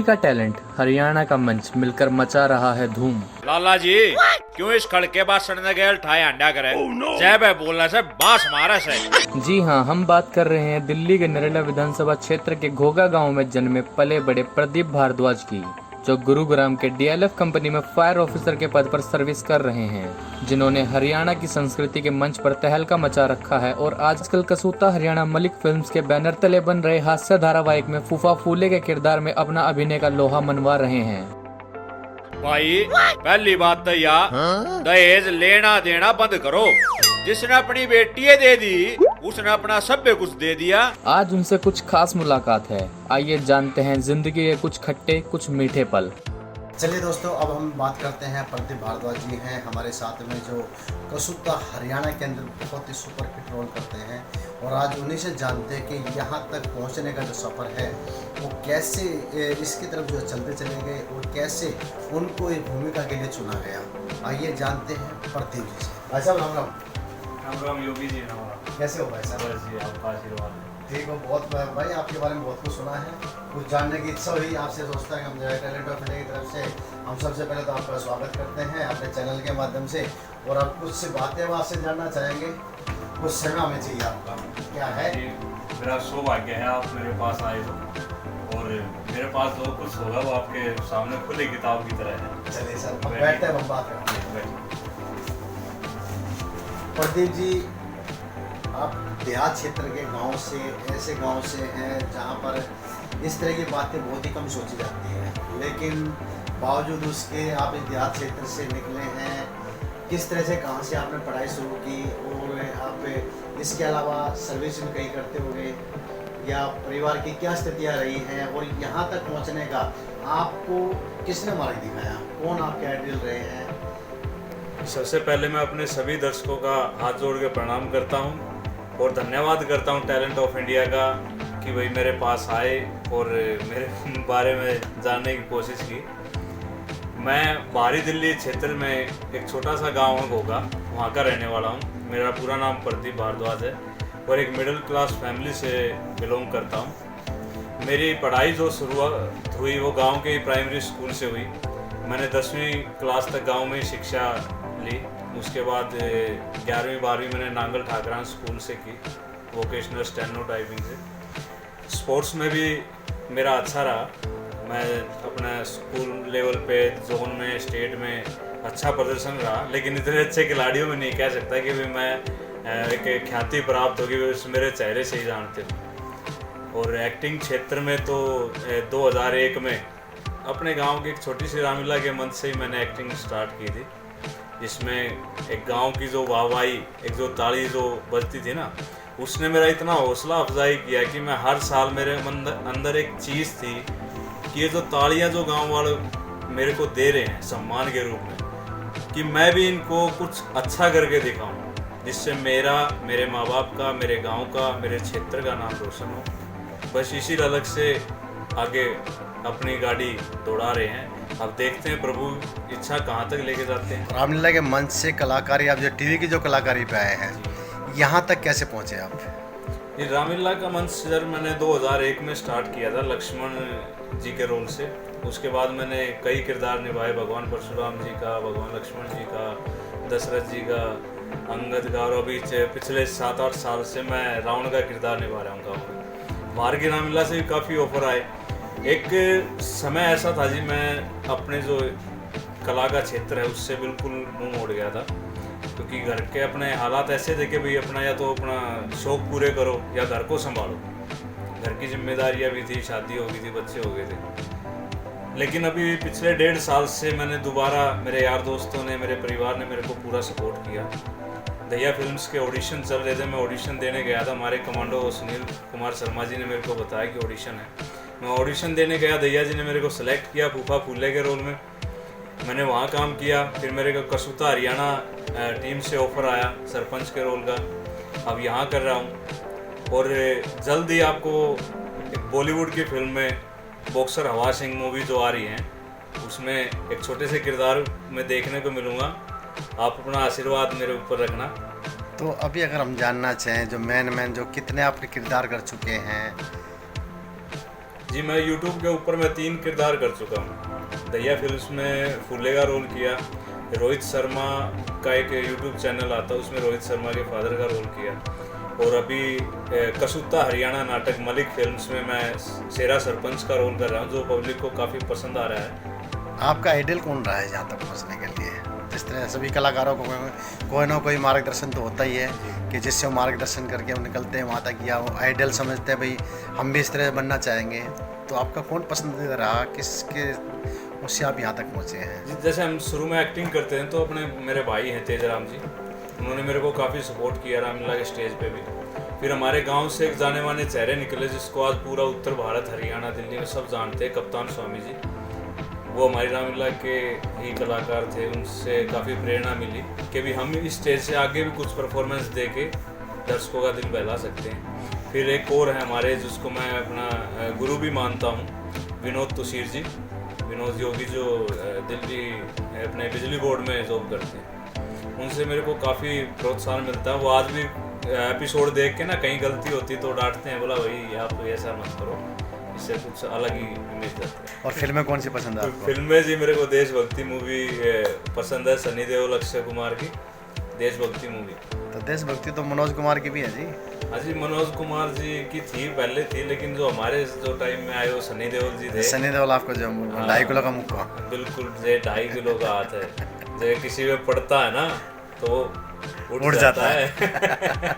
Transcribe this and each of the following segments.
का टैलेंट, हरियाणा का मंच मिलकर मचा रहा है धूम। लाला जी क्यों इस खड़के बात सड़ने गए ठाए अंडा करे जय बे बोलने से बांस मारे से। जी हाँ, हम बात कर रहे हैं दिल्ली के नरेला विधानसभा क्षेत्र के घोगा गांव में जन्मे पले बड़े प्रदीप भारद्वाज की, जो गुरुग्राम के डीएलएफ कंपनी में फायर ऑफिसर के पद पर सर्विस कर रहे हैं, जिन्होंने हरियाणा की संस्कृति के मंच पर तहलका मचा रखा है और आजकल कसूता हरियाणा मलिक फिल्म्स के बैनर तले बन रहे हास्य धारावाहिक में फूफा फूले के किरदार में अपना अभिनय का लोहा मनवा रहे हैं। भाई पहली बात तो या दहेज लेना देना बंद करो। जिसने अपनी बेटी दे दी उसने अपना सब कुछ दे दिया। आज उनसे कुछ खास मुलाकात है, आइए जानते हैं जिंदगी के कुछ खट्टे कुछ मीठे पल। चलिए दोस्तों, अब हम बात करते हैं प्रदीप भारद्वाज जी हैं हमारे साथ में, जो कसूता हरियाणा के अंदर बहुत ही सुपर हिट रोल करते हैं, और आज उन्हीं से जानते हैं कि यहाँ तक पहुँचने का जो सफ़र है वो कैसे इसकी तरफ जो चलते चले गए और कैसे उनको एक भूमिका के लिए चुना गया। आइए जानते हैं प्रदीप जी से। भाई साहब राम राम। राम राम योगी जी। राम राम। कैसे हो भाई साहब? बस जी आपका आशीर्वाद है। ठीक हो। बहुत भाई आपके बारे में बहुत कुछ सुना है, कुछ जानने की इच्छा हुई आपसे। सोचता है कि हम जो है टैलेंट ऑफ इंडिया की तरफ से हम सबसे पहले तो आपका स्वागत करते हैं अपने चैनल के माध्यम से, और आप कुछ से बातें हम आपसे जानना चाहेंगे। कुछ समय हमें चाहिए आपका, क्या है? मेरा सौभाग्य है आप मेरे पास आए हो, और मेरे पास जो कुछ होगा वो आपके सामने खुली किताब की तरह है। चलिए सर, अब बैठते हैं, हम बात करते हैं। प्रदीप जी, आप देहात क्षेत्र के गांव से, ऐसे गांव से हैं जहां पर इस तरह की बातें बहुत ही कम सोची जाती हैं, लेकिन बावजूद उसके आप इस देहात क्षेत्र से निकले हैं। किस तरह से, कहां से आपने पढ़ाई शुरू की, और आप इसके अलावा सर्विस भी कहीं करते होंगे, या परिवार की क्या स्थितियां रही हैं, और यहाँ तक पहुँचने का आपको किसने मार्ग दिखाया, कौन आपके आइडियल रहे हैं? सबसे पहले मैं अपने सभी दर्शकों का हाथ जोड़ के प्रणाम करता हूँ और धन्यवाद करता हूँ टैलेंट ऑफ इंडिया का कि भाई मेरे पास आए और मेरे बारे में जानने की कोशिश की। मैं बाहरी दिल्ली क्षेत्र में एक छोटा सा गांव है घोगा, वहाँ का रहने वाला हूँ। मेरा पूरा नाम प्रदीप भारद्वाज है और एक मिडिल क्लास फैमिली से बिलोंग करता हूँ। मेरी पढ़ाई जो शुरुआत हुई वो गांव के प्राइमरी स्कूल से हुई। मैंने 10वीं क्लास तक गांव में शिक्षा ली। उसके बाद 11वीं 12वीं मैंने नांगल ठाकरान स्कूल से की, वोकेशनल स्टेनो टाइपिंग से। स्पोर्ट्स में भी मेरा अच्छा रहा। मैं अपना स्कूल लेवल पे, जोन में, स्टेट में अच्छा प्रदर्शन रहा, लेकिन इतने अच्छे खिलाड़ियों में नहीं कह सकता कि भी मैं एक ख्याति प्राप्त होगी मेरे चेहरे से ही जानते हो। और एक्टिंग क्षेत्र में तो 2001 में अपने गांव की एक छोटी सी रामलीला के मंच से ही मैंने एक्टिंग स्टार्ट की थी, जिसमें एक गांव की जो वाहवाही, एक जो ताली जो बजती थी ना, उसने मेरा इतना हौसला अफजाई किया कि मैं हर साल मेरे अंदर एक चीज़ थी कि ये जो तालियां जो गांव वाले मेरे को दे रहे हैं सम्मान के रूप में, कि मैं भी इनको कुछ अच्छा करके दिखाऊं, जिससे मेरा, मेरे माँ बाप का, मेरे गांव का, मेरे क्षेत्र का नाम रोशन हो। बस इसी ललक से आगे अपनी गाड़ी दौड़ा रहे हैं। अब देखते हैं प्रभु इच्छा कहाँ तक लेके जाते हैं। रामलीला के मंच से कलाकारी, आप जो टीवी की जो कलाकारी पे आए हैं, यहाँ तक कैसे पहुँचे आप? ये रामलीला का मंच सर मैंने 2001 में स्टार्ट किया था लक्ष्मण जी के रोल से। उसके बाद मैंने कई किरदार निभाए, भगवान परशुराम जी का, भगवान लक्ष्मण जी का, दशरथ जी का, अंगद का, और अभी पिछले 7-8 साल से मैं रावण का किरदार निभा रहा हूँ गाँव में। बाहर की रामलीला से भी काफ़ी ऑफर आए। एक समय ऐसा था जी, मैं अपने जो कला का क्षेत्र है उससे बिल्कुल मुंह मोड़ गया था, क्योंकि घर के अपने हालात ऐसे थे कि भाई अपना या तो अपना शौक पूरे करो या घर को संभालो। घर की जिम्मेदारियां भी थी, शादी हो गई थी, बच्चे हो गए थे। लेकिन अभी पिछले 1.5 साल से मैंने दोबारा, मेरे यार दोस्तों ने, मेरे परिवार ने मेरे को पूरा सपोर्ट किया। दहिया फिल्म्स के ऑडिशन चल रहे थे, मैं ऑडिशन देने गया था। हमारे कमांडो सुनील कुमार शर्मा जी ने मेरे को बताया कि ऑडिशन है। मैं ऑडिशन देने गया, दहिया जी ने मेरे को सेलेक्ट किया फूफा फूले के रोल में। मैंने वहाँ काम किया। फिर मेरे को कसूता हरियाणा टीम से ऑफर आया सरपंच के रोल का, अब यहाँ कर रहा हूँ। और जल्द ही आपको एक बॉलीवुड की फिल्म में बॉक्सर हवा सिंह मूवी जो आ रही है, उसमें एक छोटे से किरदार में देखने को मिलूँगा। आप अपना आशीर्वाद मेरे ऊपर रखना। तो अभी अगर हम जानना चाहें, जो मेन जो कितने आपने किरदार कर चुके हैं? जी मैं यूट्यूब के ऊपर मैं 3 किरदार कर चुका हूँ। दहिया फिल्म्स में फूले का रोल किया, रोहित शर्मा का एक यूट्यूब चैनल आता है उसमें रोहित शर्मा के फादर का रोल किया, और अभी कसूता हरियाणा नाटक मलिक फिल्म्स में मैं शेरा सरपंच का रोल कर रहा हूँ, जो पब्लिक को काफ़ी पसंद आ रहा है। आपका आइडियल कौन रहा है यहाँ तक पहुँचने के लिए? जिस तरह सभी कलाकारों को कोई ना कोई मार्गदर्शन तो होता ही है कि जिससे वो मार्गदर्शन करके वो निकलते हैं वहाँ तक, या वो आइडियल समझते हैं भाई हम भी इस तरह बनना चाहेंगे। तो आपका कौन पसंदीदा रहा, किसके उससे आप यहाँ तक पहुँचे हैं? जैसे हम शुरू में एक्टिंग करते हैं तो अपने मेरे भाई हैं तेजराम जी, उन्होंने मेरे को काफ़ी सपोर्ट किया रामलीला के स्टेज पे भी। फिर हमारे गांव से एक जाने माने चेहरे निकले जिसको आज पूरा उत्तर भारत, हरियाणा, दिल्ली में सब जानते हैं, कप्तान स्वामी जी। वो हमारी रामलीला के ही कलाकार थे, उनसे काफ़ी प्रेरणा मिली कि भी हम इस स्टेज से आगे भी कुछ परफॉर्मेंस दे के दर्शकों का दिल बहला सकते हैं। फिर एक और है हमारे जिसको मैं अपना गुरु भी मानता हूँ, विनोद तुषीर जी, विनोद योगी, जो दिल्ली अपने बिजली बोर्ड में जॉब करते हैं। उनसे मेरे को काफ़ी प्रोत्साहन मिलता है। वो आज भी एपिसोड देख के ना कहीं गलती होती तो डांटते हैं, बोला भाई आप तो ऐसा मत करो, इससे कुछ अलग ही इमेज जाती है। और फिल्में कौन सी पसंद है आपको? फिल्में जी मेरे को देशभक्ति मूवी पसंद है, सनी देओल, अक्षय कुमार की देशभक्ति मूवी। तो देशभक्ति तो मनोज कुमार की भी है जी। हाँ जी, मनोज कुमार जी की थी, पहले थी, लेकिन जो हमारे जो टाइम में आए वो सनी देओल जी थे। सनी देओल आपको जो 2.5 किलो का मुक्का। बिल्कुल, ये 2.5 किलो का हाथ है, जो किसी में पड़ता है ना तो उड़ जाता है।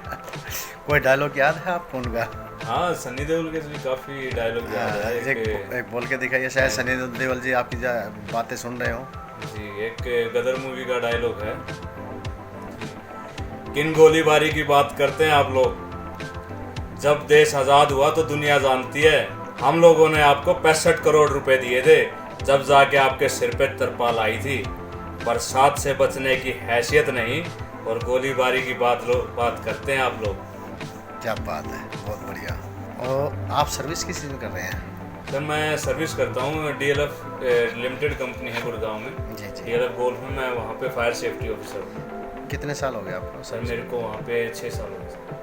कोई डायलॉग याद है आपको उनका? हाँ, सनी देओल के भी काफी डायलॉग याद है। एक बोल के दिखाइए, शायद सनी देओल जी आपकी बातें सुन रहे हो जी। एक गदर मूवी का डायलॉग है, किन गोलीबारी की बात करते हैं आप लोग? जब देश आजाद हुआ तो दुनिया जानती है, हम लोगों ने आपको 65 करोड़ रुपए दिए थे, जब जाके आपके सिर पे तरपाल आई थी। बरसात से बचने की हैसियत नहीं और गोलीबारी की बात करते हैं आप लोग। क्या बात है, बहुत बढ़िया। और आप सर्विस किस चीज़ में कर रहे हैं? सर मैं सर्विस करता हूँ, DLF लिमिटेड कंपनी है गुड़गांव में। जी जी। DLF गोल्फ में मैं वहाँ पे फायर सेफ्टी ऑफिसर हूँ। कितने साल हो गए आपको? सर मेरे को वहाँ पे 6 साल हो गए।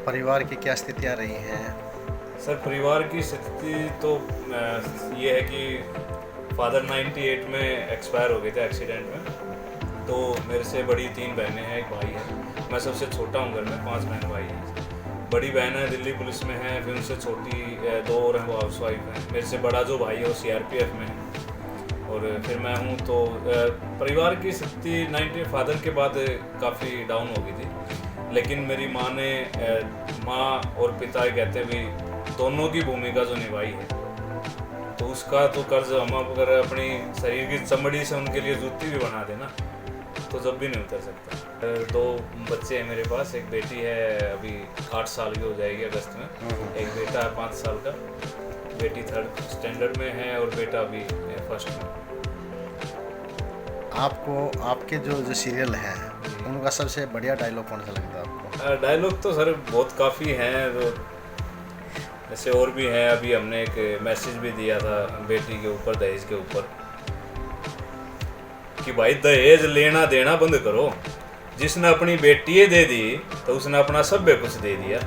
परिवार की क्या स्थितियाँ रही हैं? सर परिवार की स्थिति तो ये है कि फादर 98 में एक्सपायर हो गए थे एक्सीडेंट में। तो मेरे से बड़ी 3 बहनें हैं, एक भाई है। मैं सबसे छोटा हूँ घर में, 5 बहन भाई हैं। बड़ी बहन है दिल्ली पुलिस में है, फिर उनसे छोटी 2 और हैं, वो हाउस वाइफ हैं। मेरे से बड़ा जो भाई है वो CRPF में है, और फिर मैं हूँ। तो परिवार की स्थिति 90 फादर के बाद काफ़ी डाउन हो गई थी, लेकिन मेरी माँ और पिता कहते भी दोनों की भूमिका जो निभाई है, तो उसका तो कर्ज हम अगर अपनी शरीर की चमड़ी से उनके लिए जूती भी बना देना तो जब भी नहीं उतर सकता। 2 बच्चे हैं मेरे पास, एक बेटी है अभी 8 साल की हो जाएगी अगस्त में, एक बेटा है 5 साल का, बेटी 3rd स्टैंडर्ड में है और बेटा अभी 1st में। आपको आपके जो सीरियल हैं उनका सबसे बढ़िया डायलॉग कौन सा लगता है आपको? डायलॉग तो सर बहुत काफ़ी हैं, तो ऐसे और भी हैं। अभी हमने एक मैसेज भी दिया था बेटी के ऊपर, दहेज के ऊपर, कि भाई दहेज लेना देना बंद करो, जिसने अपनी बेटी दे दी तो उसने अपना सब कुछ दे दिया।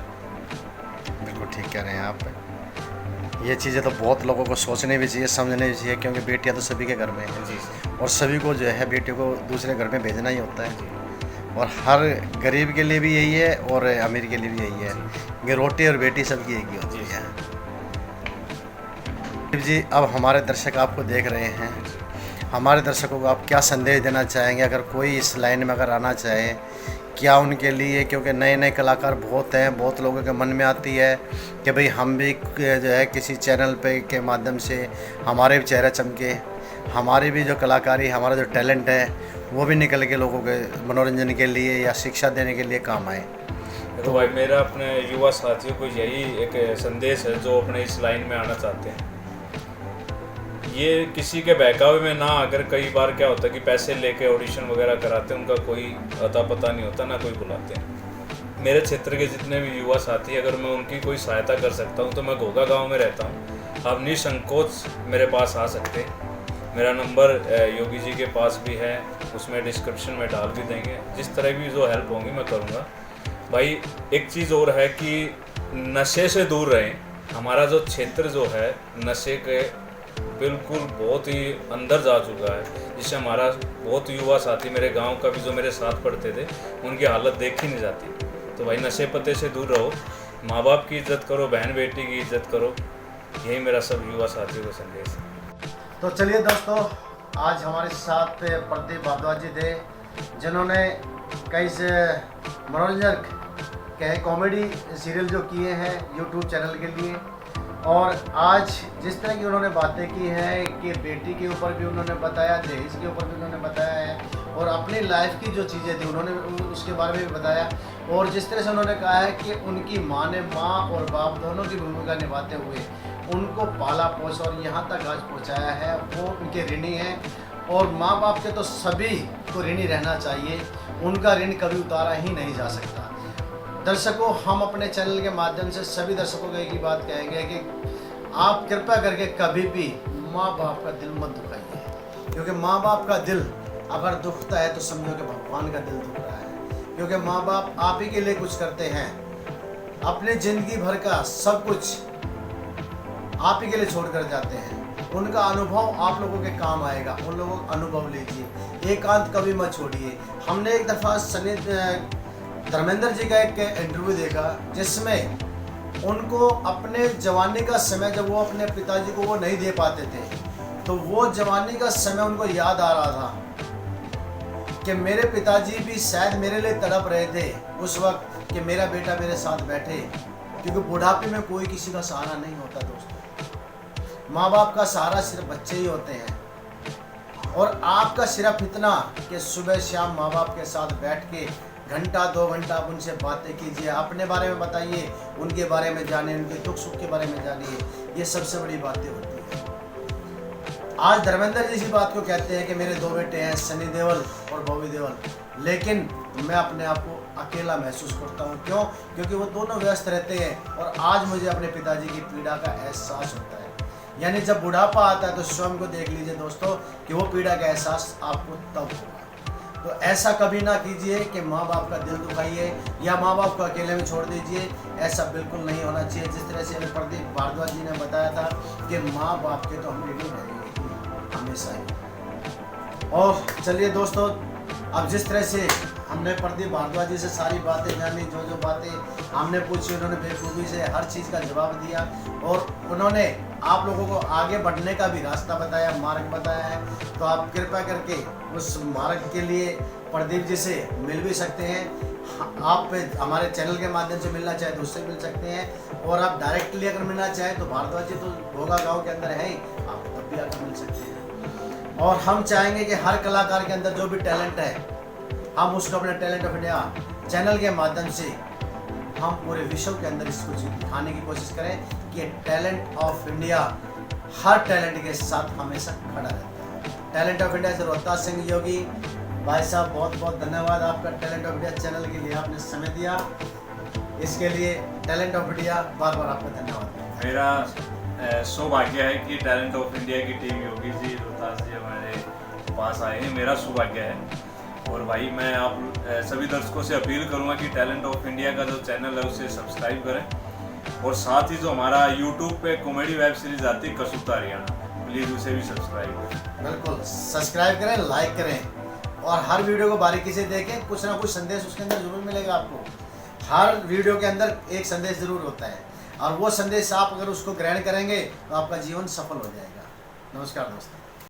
बिल्कुल ठीक कह रहे हैं आप। ये चीज़ें तो बहुत लोगों को सोचनी भी चाहिए, समझनी भी चाहिए, क्योंकि बेटियां तो सभी के घर में हैं जी, और सभी को जो है बेटियों को दूसरे घर में भेजना ही होता है। और हर गरीब के लिए भी यही है और अमीर के लिए भी यही है कि रोटी और बेटी सबकी एक ही होती है। जी, अब हमारे दर्शक आपको देख रहे हैं, हमारे दर्शकों को आप क्या संदेश देना चाहेंगे? अगर कोई इस लाइन में अगर आना चाहे, क्या उनके लिए, क्योंकि नए नए कलाकार बहुत हैं, बहुत लोगों के मन में आती है कि भाई हम भी जो है किसी चैनल पे के माध्यम से हमारे भी चेहरा चमके, हमारी भी जो कलाकारी, हमारा जो टैलेंट है वो भी निकल के लोगों के मनोरंजन के लिए या शिक्षा देने के लिए काम आए। तो भाई मेरा अपने युवा साथियों को यही एक संदेश है जो अपने इस लाइन में आना चाहते हैं, ये किसी के बहकावे में ना आकर, कई बार क्या होता है कि पैसे लेके ऑडिशन वगैरह कराते हैं, उनका कोई अता पता नहीं होता, ना कोई बुलाते हैं। मेरे क्षेत्र के जितने भी युवा साथी, अगर मैं उनकी कोई सहायता कर सकता हूं तो मैं घोगा गांव में रहता हूं, आप निसंकोच मेरे पास आ सकते हैं। मेरा नंबर योगी जी के पास भी है, उसमें डिस्क्रिप्शन में डाल भी देंगे। जिस तरह भी जो हेल्प होंगी मैं करूँगा। भाई एक चीज़ और है कि नशे से दूर रहें, हमारा जो क्षेत्र जो है नशे के बिल्कुल बहुत ही अंदर जा चुका है, जिससे हमारा बहुत युवा साथी मेरे गांव का भी जो मेरे साथ पढ़ते थे उनकी हालत देखी नहीं जाती। तो भाई नशे पत्ते से दूर रहो, माँ बाप की इज्जत करो, बहन बेटी की इज्जत करो, यही मेरा सब युवा साथियों का संदेश है। तो चलिए दोस्तों, आज हमारे साथ प्रदीप भारद्वाज जी थे, जिन्होंने कई से मनोरंजक कहे कॉमेडी सीरियल जो किए हैं यूट्यूब चैनल के लिए। और आज जिस तरह की उन्होंने बातें की हैं कि बेटी के ऊपर भी उन्होंने बताया, दहेज के ऊपर भी उन्होंने बताया है, और अपनी लाइफ की जो चीज़ें थी उन्होंने उसके बारे में भी बताया। और जिस तरह से उन्होंने कहा है कि उनकी माँ ने माँ और बाप दोनों की भूमिका निभाते हुए उनको पाला पोसा और यहाँ तक आज पहुँचाया है, वो उनके ऋणी हैं। और माँ बाप के तो सभी को ऋणी रहना चाहिए, उनका ऋण कभी उतारा ही नहीं जा सकता। दर्शकों, हम अपने चैनल के माध्यम से सभी दर्शकों को एक ही बात कहेंगे कि आप कृपया करके कभी भी माँ बाप का दिल मत दुखाइए, क्योंकि माँ बाप का दिल अगर दुखता है तो समझो कि भगवान का दिल दुख रहा है। क्योंकि माँ बाप आप ही के लिए कुछ करते हैं, अपने ज़िंदगी भर का सब कुछ आप ही के लिए छोड़ कर जाते हैं। उनका अनुभव आप लोगों के काम आएगा, उन लोगों का अनुभव लीजिए, एकांत कभी मत छोड़िए। हमने एक दफ़ा धर्मेंद्र जी का एक इंटरव्यू देखा, जिसमें उनको अपने जवानी का समय, जब वो अपने पिताजी को वो नहीं दे पाते थे, तो वो जवानी का समय उनको याद आ रहा था कि मेरे पिताजी भी शायद मेरे लिए तड़प रहे थे उस वक्त कि मेरा बेटा मेरे साथ बैठे, क्योंकि बुढ़ापे में कोई किसी का सहारा नहीं होता दोस्तों। माँ बाप का सहारा सिर्फ बच्चे ही होते हैं। और आपका सिर्फ इतना कि सुबह शाम माँ बाप के साथ बैठ के घंटा 2 घंटा आप उनसे बातें कीजिए, अपने बारे में बताइए, उनके बारे में जानिए, उनके दुख सुख के बारे में जानिए, ये सबसे बड़ी बातें होती हैं। आज धर्मेंद्र जी इसी बात को कहते हैं कि मेरे 2 बेटे हैं, सनी देओल और बॉबी देओल, लेकिन मैं अपने आप को अकेला महसूस करता हूँ। क्यों? क्योंकि वो दोनों व्यस्त रहते हैं और आज मुझे अपने पिताजी की पीड़ा का एहसास होता है। यानी जब बुढ़ापा आता है तो स्वयं को देख लीजिए दोस्तों कि वो पीड़ा का एहसास आपको तब होगा। तो ऐसा कभी ना कीजिए कि माँ बाप का दिल दुखाइए या माँ बाप को अकेले में छोड़ दीजिए, ऐसा बिल्कुल नहीं होना चाहिए। जिस तरह से प्रदीप भारद्वाज जी ने बताया था कि माँ बाप के तो हम ऋणी रहेंगे हमेशा ही। और चलिए दोस्तों, अब जिस तरह से हमने प्रदीप भारद्वाज जी से सारी बातें जानी, जो जो बातें हमने पूछी, उन्होंने बेखूबी से हर चीज़ का जवाब दिया और उन्होंने आप लोगों को आगे बढ़ने का भी रास्ता बताया, मार्ग बताया है। तो आप कृपया करके उस मार्ग के लिए प्रदीप जी से मिल भी सकते हैं। आप हमारे चैनल के माध्यम से मिलना चाहें तो उससे मिल सकते हैं, और आप डायरेक्टली अगर मिलना चाहें तो भारद्वाज जी तो घोगा गाँव के अंदर है ही, आप तब भी आकर मिल सकते हैं। और हम चाहेंगे कि हर कलाकार के अंदर जो भी टैलेंट है, हम उसको अपने टैलेंट ऑफ इंडिया चैनल के माध्यम से हम पूरे विश्व के अंदर इसको दिखाने की कोशिश करें कि talent of India her talent के साथ हमेशा खड़ा रहता है। टैलेंट ऑफ इंडिया से रोहताज सिंह योगी भाई साहब, बहुत बहुत धन्यवाद आपका टैलेंट ऑफ इंडिया चैनल के लिए, आपने समय दिया, इसके लिए टैलेंट ऑफ इंडिया बार बार आपका धन्यवाद। मेरा सौभाग्य है कि टैलेंट ऑफ इंडिया की टीम योगी जी, रोहताज जी हमारे पास आए हैं, मेरा सौभाग्य है। और भाई मैं आप सभी दर्शकों से अपील करूंगा कि टैलेंट ऑफ इंडिया का जो चैनल है उसे सब्सक्राइब करें, और साथ ही जो हमारा यूट्यूब पे कॉमेडी वेब सीरीज आती है कसूता हरियाणा, प्लीज़ उसे भी सब्सक्राइब करें। बिल्कुल सब्सक्राइब करें, लाइक करें और हर वीडियो को बारीकी से देखें। कुछ ना कुछ संदेश उसके अंदर जरूर मिलेगा आपको। हर वीडियो के अंदर एक संदेश जरूर होता है, और वो संदेश आप अगर उसको ग्रहण करेंगे तो आपका जीवन सफल हो जाएगा। नमस्कार दोस्तों।